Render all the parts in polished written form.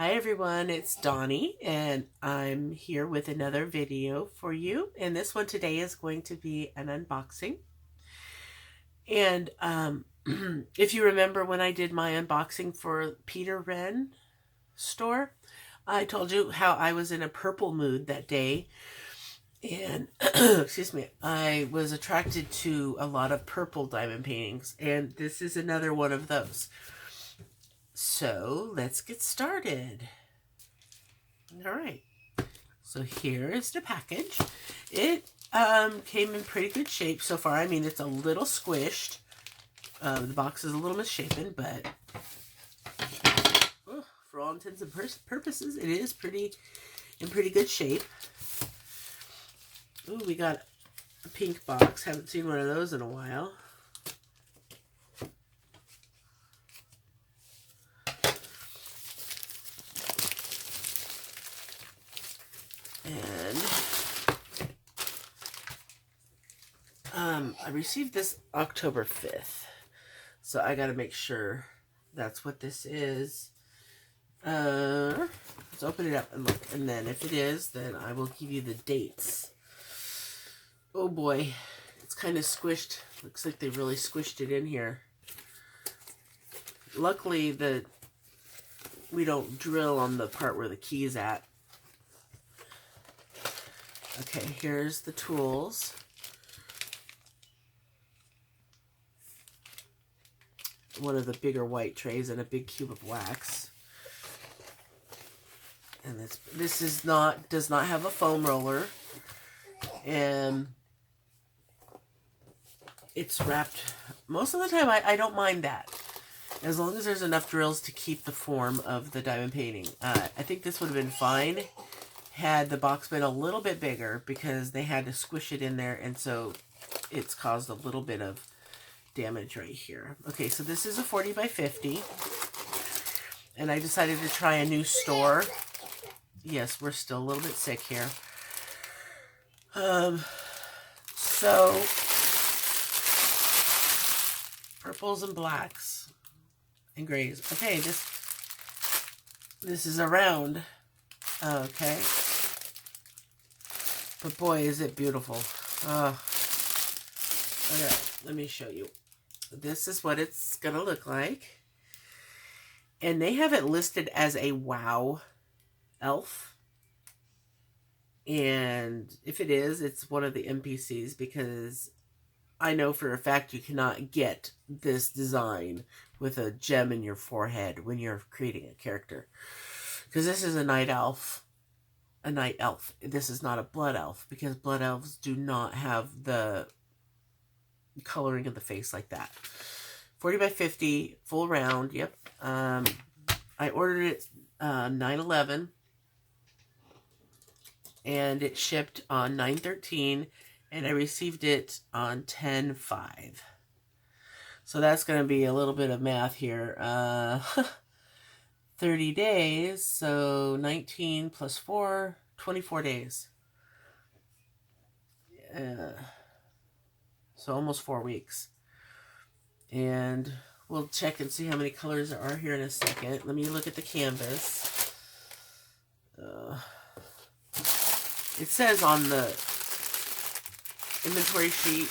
Hi everyone, it's Donnie and I'm here with another video for you. And this one today is going to be an unboxing. And if you remember when I did my unboxing for Peter Wren store, I told you how I was in a purple mood that day. And excuse me, I was attracted to a lot of purple diamond paintings. And this is another one of those. So let's get started. All right, so here is the package. It came in pretty good shape so far. I mean, it's a little squished. The box is a little misshapen, but for all intents and purposes, it is in pretty good shape. Ooh, we got a pink box. Haven't seen one of those in a while. And I received this October 5th, so I got to make sure that's what this is. Let's open it up and look, and then if it is, then I will give you the dates. Oh boy, it's kind of squished. Looks like they really squished it in here. Luckily, we don't drill on the part where the key is at. Okay, here's the tools. One of the bigger white trays and a big cube of wax. And this does not have a foam roller. And it's wrapped, most of the time I don't mind that, as long as there's enough drills to keep the form of the diamond painting. I think this would have been fine had the box been a little bit bigger, because they had to squish it in there, and so it's caused a little bit of damage right here. Okay, so this is a 40 by 50, and I decided to try a new store. Yes, we're still a little bit sick here. So purples and blacks and grays. Okay, this is a round. Okay, but boy, is it beautiful. Okay, let me show you. This is what it's gonna look like, and they have it listed as a WoW elf, and if it is, it's one of the NPCs, because I know for a fact you cannot get this design with a gem in your forehead when you're creating a character, because this is a night elf. A night elf. This is not a blood elf, because blood elves do not have the coloring of the face like that. 40 by 50, full round. Yep. I ordered it 9/11, and it shipped on 9/13, and I received it on 10/5. So that's going to be a little bit of math here. 30 days, so 19 plus 4, 24 days. So almost 4 weeks. And we'll check and see how many colors there are here in a second. Let me look at the canvas. It says on the inventory sheet,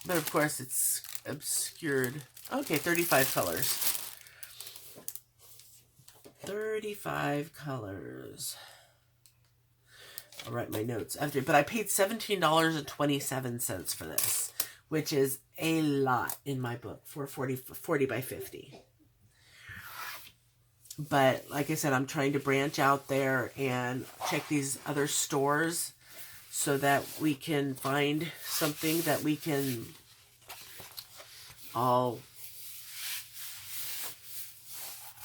but of course it's obscured. Okay, 35 colors. 35 colors. I'll write my notes after, but I paid $17.27 for this, which is a lot in my book for 40 by 50. But like I said, I'm trying to branch out there and check these other stores so that we can find something that we can all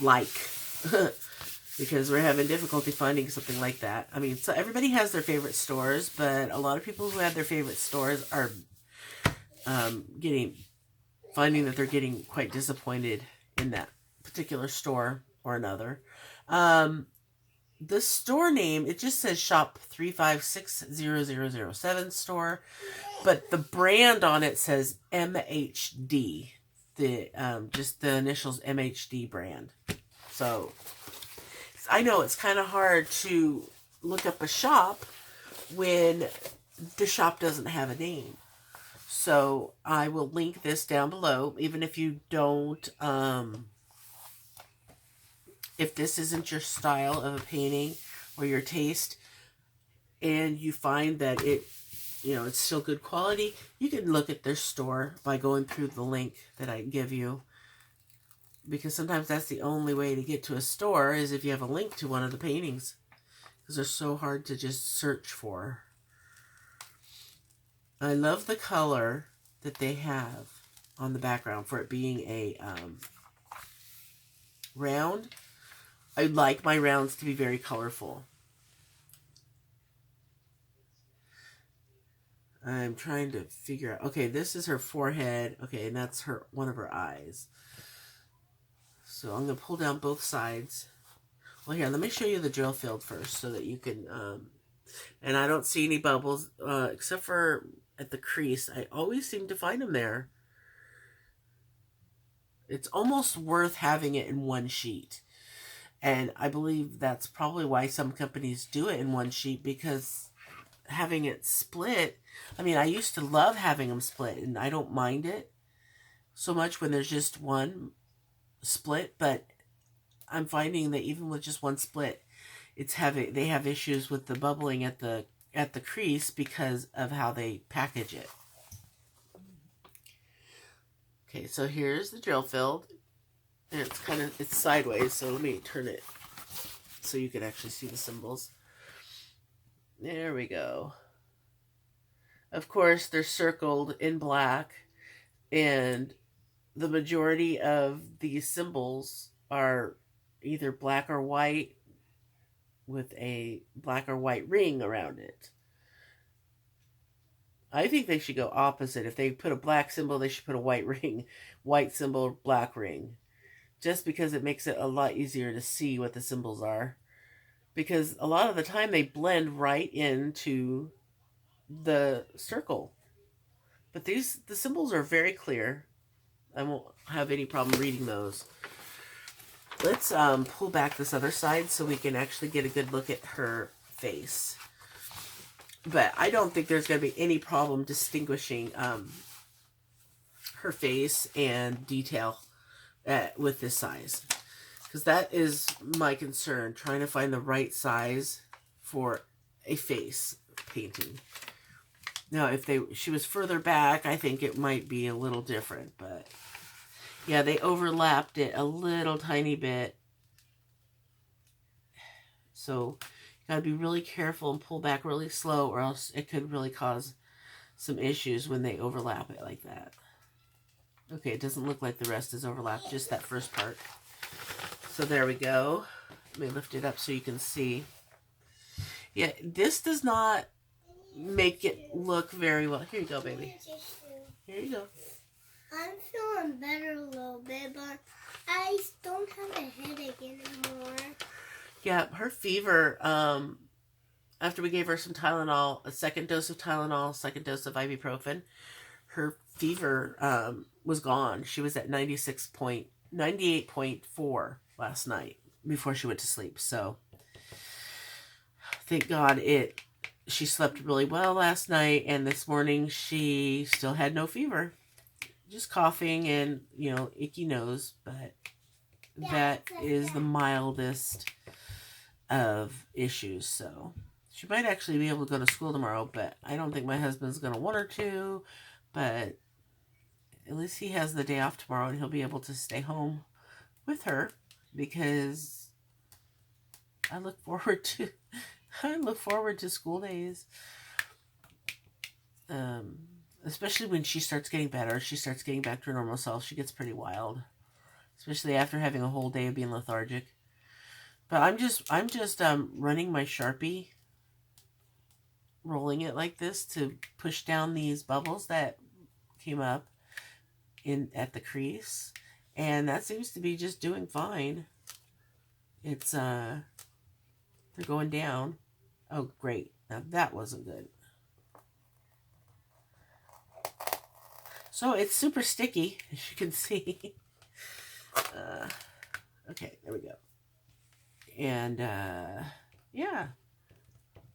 like. Because we're having difficulty finding something like that. I mean, so everybody has their favorite stores, but a lot of people who have their favorite stores are finding that they're getting quite disappointed in that particular store or another. The store name, it just says shop 3560007 store, but the brand on it says MHD. the just the initials MHD brand. So I know it's kind of hard to look up a shop when the shop doesn't have a name. So I will link this down below, even if you don't, if this isn't your style of a painting or your taste, and you find that it's still good quality, you can look at their store by going through the link that I give you. Because sometimes that's the only way to get to a store, is if you have a link to one of the paintings. Because they're so hard to just search for. I love the color that they have on the background for it being a round. I like my rounds to be very colorful. I'm trying to figure out. Okay, this is her forehead. Okay, and that's one of her eyes. So I'm going to pull down both sides. Well, here, let me show you the drill field first so that you can... and I don't see any bubbles, except for at the crease. I always seem to find them there. It's almost worth having it in one sheet. And I believe that's probably why some companies do it in one sheet, because having it split... I mean, I used to love having them split, and I don't mind it so much when there's just one split, but I'm finding that even with just one split, they have issues with the bubbling at the crease because of how they package it. Okay, so here's the drill field, and it's sideways, so let me turn it so you can actually see the symbols. There we go. Of course, they're circled in black, and the majority of these symbols are either black or white with a black or white ring around it. I think they should go opposite. If they put a black symbol, they should put a white ring. White symbol, black ring. Just because it makes it a lot easier to see what the symbols are. Because a lot of the time they blend right into the circle. But the symbols are very clear. I won't have any problem reading those. Let's pull back this other side so we can actually get a good look at her face. But I don't think there's going to be any problem distinguishing her face and detail with this size. Because that is my concern, trying to find the right size for a face painting. Now, if she was further back, I think it might be a little different, but yeah, they overlapped it a little tiny bit. So you gotta be really careful and pull back really slow, or else it could really cause some issues when they overlap it like that. Okay, it doesn't look like the rest is overlapped, just that first part. So there we go. Let me lift it up so you can see. Yeah, this does not make it look very well. Here you go, baby. Here you go. I'm feeling better a little bit, but I don't have a headache anymore. Yeah, her fever, after we gave her some Tylenol, a second dose of Tylenol, second dose of ibuprofen, her fever was gone. She was at 98.4 last night before she went to sleep. So thank God she slept really well last night, and this morning she still had no fever. Just coughing and, icky nose, but that is the mildest of issues. So she might actually be able to go to school tomorrow, but I don't think my husband's going to want her to. But at least he has the day off tomorrow, and he'll be able to stay home with her, because I look forward to school days. Especially when she starts getting better, she starts getting back to her normal self. She gets pretty wild, especially after having a whole day of being lethargic. But I'm just running my Sharpie, rolling it like this to push down these bubbles that came up at the crease, and that seems to be just doing fine. It's they're going down. Oh, great. Now that wasn't good. So it's super sticky, as you can see. Okay, there we go. And yeah,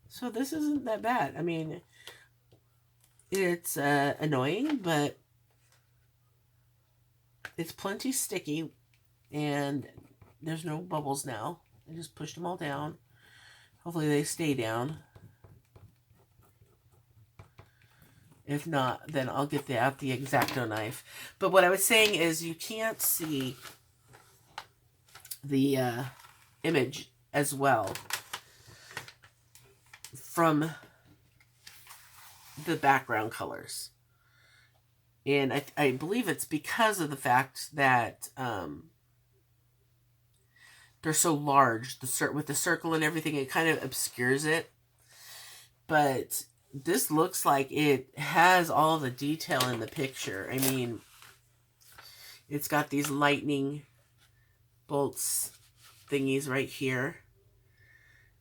so this isn't that bad. I mean, it's annoying, but it's plenty sticky, and there's no bubbles now. I just pushed them all down. Hopefully they stay down. If not, then I'll get out the X-Acto knife. But what I was saying is you can't see the image as well from the background colors. And I believe it's because of the fact that they're so large. With the circle and everything, it kind of obscures it. But this looks like it has all the detail in the picture. I mean, it's got these lightning bolts thingies right here.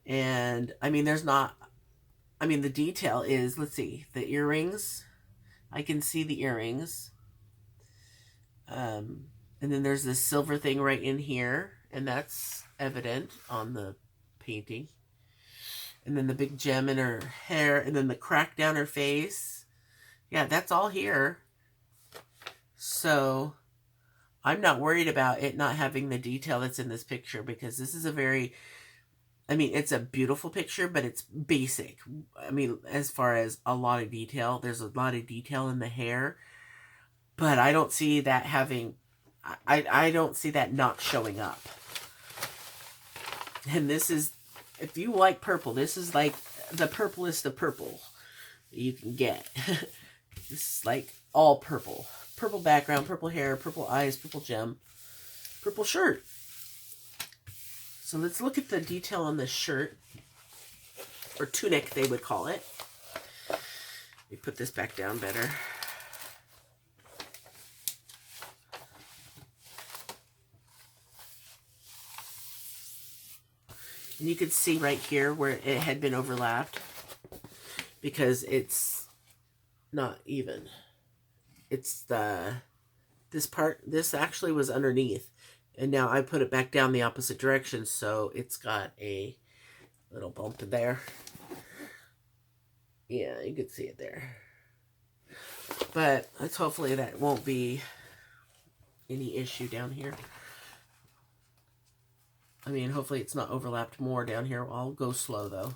And, I mean, the detail is, let's see, the earrings. I can see the earrings. And then there's this silver thing right in here. And that's evident on the painting. And then the big gem in her hair. And then the crack down her face. Yeah, that's all here. So I'm not worried about it not having the detail that's in this picture. Because this is it's a beautiful picture, but it's basic. I mean, as far as a lot of detail. There's a lot of detail in the hair. But I don't see that I don't see that not showing up. And this is, if you like purple, this is like the purplest of purple you can get. This is like all purple. Purple background, purple hair, purple eyes, purple gem, purple shirt. So let's look at the detail on this shirt. Or tunic, they would call it. Let me put this back down better. And you can see right here where it had been overlapped because it's not even. It's this actually was underneath. And now I put it back down the opposite direction, so it's got a little bump there. Yeah, you can see it there. But let's hopefully that won't be any issue down here. I mean, hopefully it's not overlapped more down here. I'll go slow, though.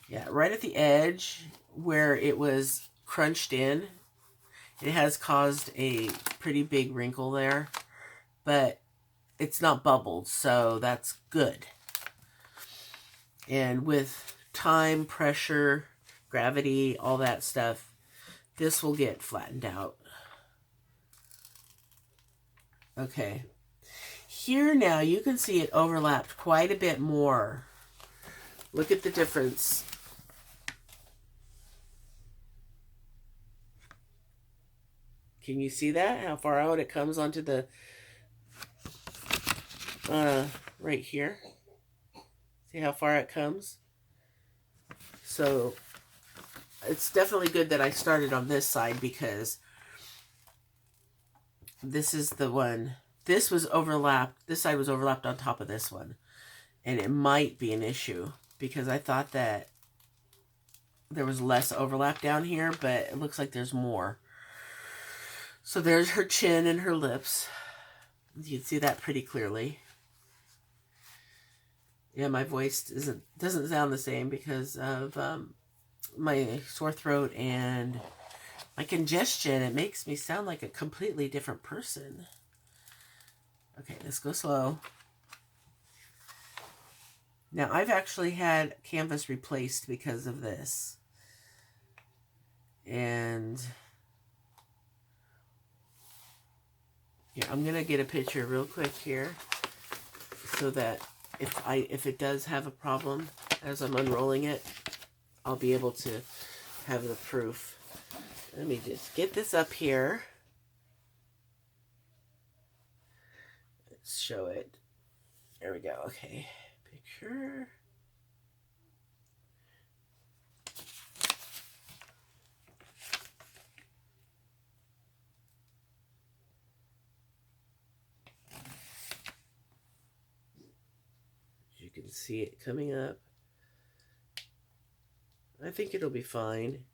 Yeah, right at the edge where it was crunched in, it has caused a pretty big wrinkle there. But it's not bubbled, so that's good. And with time, pressure, gravity, all that stuff, this will get flattened out. Okay. Here now, you can see it overlapped quite a bit more. Look at the difference. Can you see that? How far out it comes onto the, right here. See how far it comes? So, it's definitely good that I started on this side because this is the one. This was overlapped. This side was overlapped on top of this one. And it might be an issue because I thought that there was less overlap down here, but it looks like there's more. So there's her chin and her lips. You can see that pretty clearly. Yeah, my voice doesn't sound the same because of my sore throat and my congestion. It makes me sound like a completely different person. Okay, let's go slow. Now, I've actually had canvas replaced because of this. And yeah, I'm going to get a picture real quick here so that if it does have a problem as I'm unrolling it, I'll be able to have the proof. Let me just get this up here. Let's show it. There we go. Okay. Picture. can see it coming up. I think it'll be fine.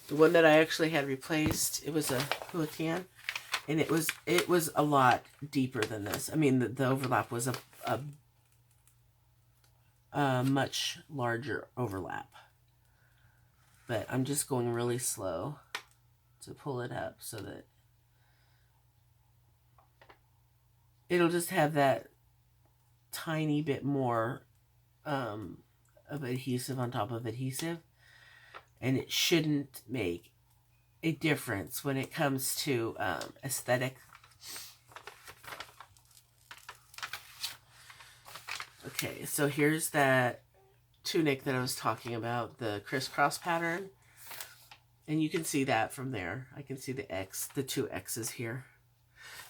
The one that I actually had replaced, it was a Houlihan, and it was a lot deeper than this. I mean, the overlap was a much larger overlap. But I'm just going really slow to pull it up so that it'll just have that tiny bit more of adhesive on top of adhesive. And it shouldn't make a difference when it comes to aesthetic. Okay, so here's that tunic that I was talking about, the crisscross pattern. And you can see that from there. I can see the two X's here.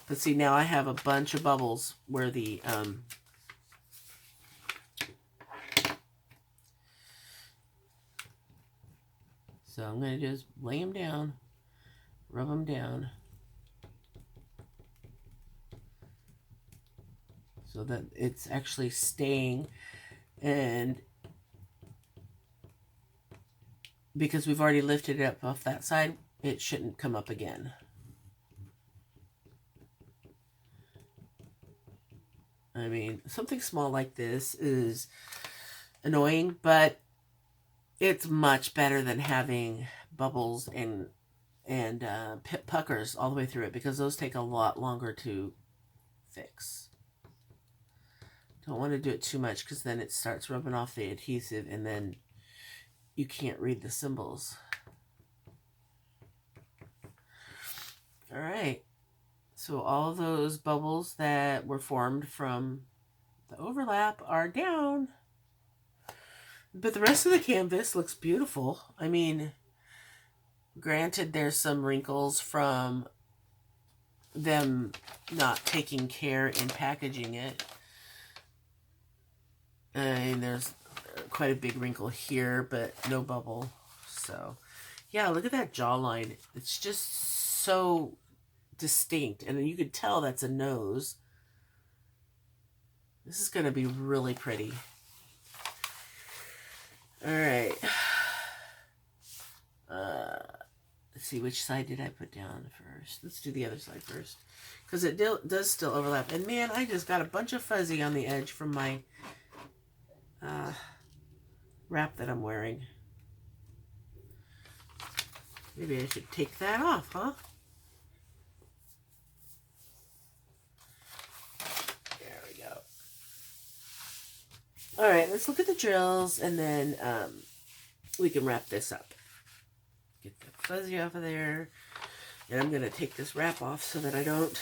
But see, now I have a bunch of bubbles where the so I'm going to just lay them down, rub them down, so that it's actually staying. And because we've already lifted it up off that side, it shouldn't come up again. I mean, something small like this is annoying, but it's much better than having bubbles and puckers all the way through it, because those take a lot longer to fix. Don't want to do it too much, because then it starts rubbing off the adhesive and then you can't read the symbols. All right. So all those bubbles that were formed from the overlap are down. But the rest of the canvas looks beautiful. I mean, granted, there's some wrinkles from them not taking care in packaging it. And there's quite a big wrinkle here, but no bubble. So, yeah, look at that jawline. It's just so distinct. And you could tell that's a nose. This is going to be really pretty. All right. Let's see, which side did I put down first? Let's do the other side first, because it does still overlap. And man, I just got a bunch of fuzzy on the edge from my wrap that I'm wearing. Maybe I should take that off, huh? There we go. All right, let's look at the drills, and then we can wrap this up. Get the fuzzy off of there. And I'm going to take this wrap off so that I don't...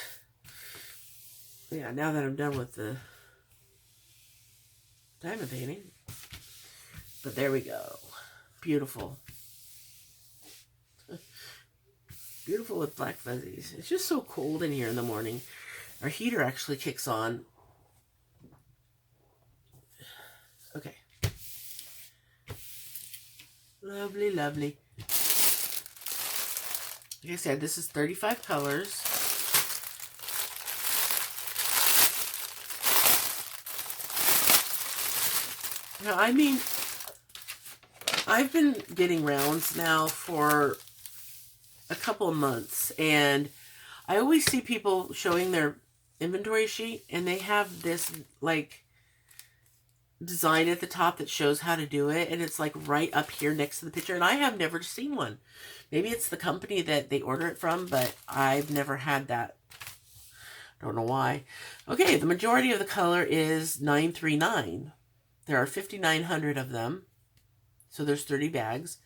Yeah, now that I'm done with the diamond painting. But there we go. Beautiful. Beautiful with black fuzzies. It's just so cold in here in the morning. Our heater actually kicks on. Okay. Lovely, lovely. Like I said, this is 35 colors. Now, I mean, I've been getting rounds now for a couple of months, and I always see people showing their inventory sheet, and they have this, like, design at the top that shows how to do it, and it's like right up here next to the picture, and I have never seen one. Maybe it's the company that they order it from, but I've never had that. Don't know why. Okay, the majority of the color is 939. There are 5,900 of them, so there's 30 bags.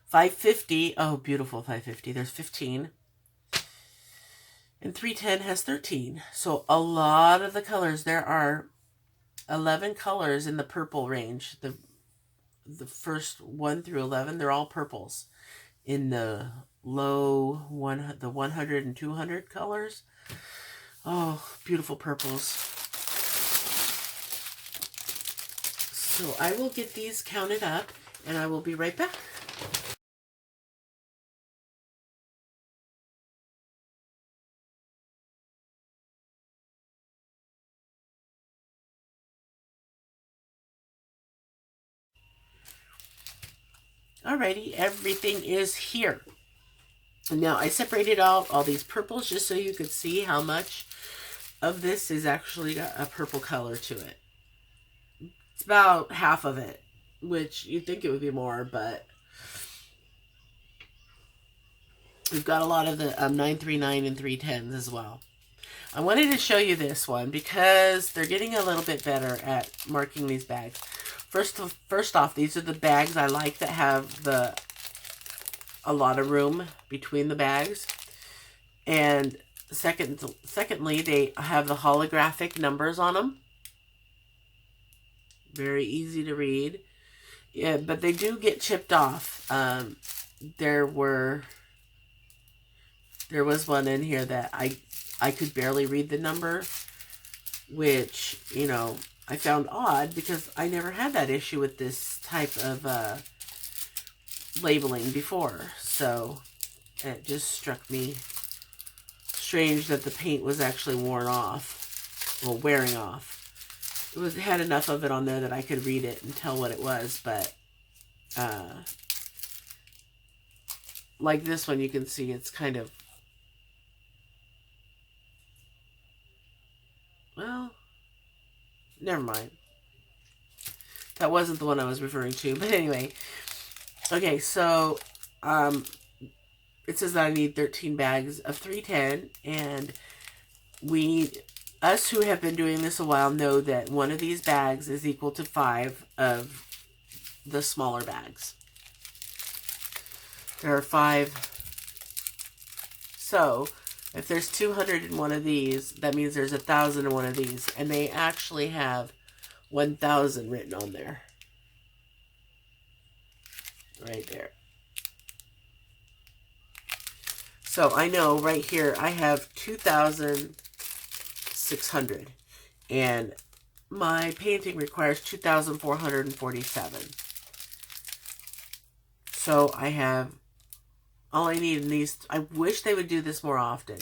550, oh, beautiful 550, there's 15. And 310 has 13. So a lot of the colors, there are 11 colors in the purple range. The first 1 through 11, they're all purples. In the low the 100 and 200 colors, oh, beautiful purples. So I will get these counted up, and I will be right back. Alrighty, everything is here. Now I separated out all these purples just so you could see how much of this is actually got a purple color to it. It's about half of it, which you'd think it would be more, but we've got a lot of the 939 and 310s as well. I wanted to show you this one because they're getting a little bit better at marking these bags. First off, these are the bags I like that have a lot of room between the bags. And secondly, they have the holographic numbers on them. Very easy to read. Yeah, but they do get chipped off. There was one in here that I could barely read the number, which, you know, I found odd because I never had that issue with this type of labeling before. So it just struck me strange that the paint was actually worn off, well, wearing off. It had enough of it on there that I could read it and tell what it was, but like this one, you can see it's kind of, well, never mind. That wasn't the one I was referring to, but anyway. Okay, so it says that I need 13 bags of 310, and us who have been doing this a while know that one of these bags is equal to 5 of the smaller bags. There are 5. So if there's 200 in one of these, that means there's 1,000 in one of these, and they actually have 1,000 written on there. Right there. So I know right here I have 2,600, and my painting requires 2,447. So I have all I need in these. I wish they would do this more often.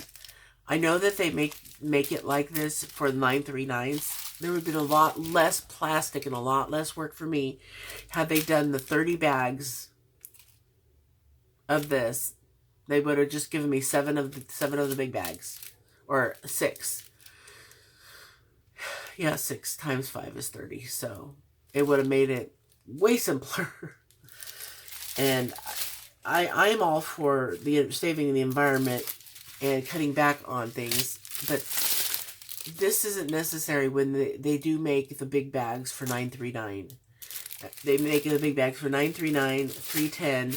I know that they make it like this for 939s. There would have been a lot less plastic and a lot less work for me had they done the 30 bags of this. They would have just given me 7 of the big bags, or 6. Yeah, 6 times 5 is 30. So it would have made it way simpler. And I am all for saving the environment and cutting back on things, but this isn't necessary when they do make the big bags for 939. They make the big bags for 939, 310,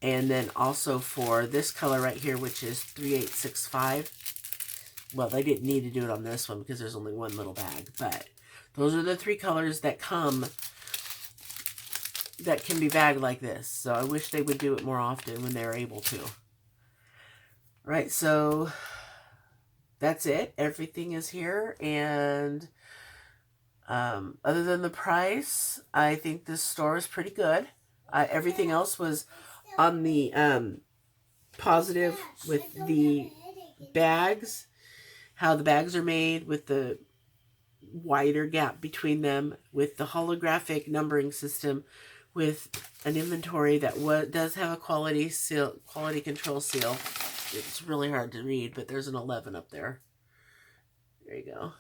and then also for this color right here, which is 3865. Well, they didn't need to do it on this one because there's only one little bag, but those are the 3 colors that can be bagged like this. So I wish they would do it more often when they're able to. Right, so that's it. Everything is here, and other than the price, I think this store is pretty good. Everything else was on the positive with the bags, how the bags are made with the wider gap between them, with the holographic numbering system, with an inventory that does have a quality control seal. It's really hard to read, but there's an 11 up there. There you go.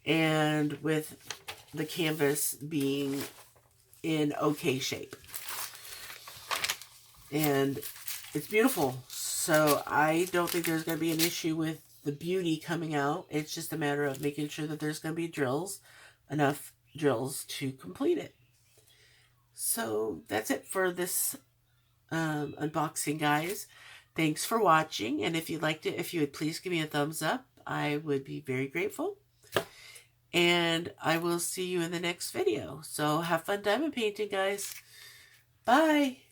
And with the canvas being in okay shape. And it's beautiful. So I don't think there's going to be an issue with the beauty coming out. It's just a matter of making sure that there's going to be enough drills to complete it. So that's it for this unboxing, guys. Thanks for watching. And if you liked it, if you would please give me a thumbs up, I would be very grateful. And I will see you in the next video. So have fun diamond painting, guys. Bye.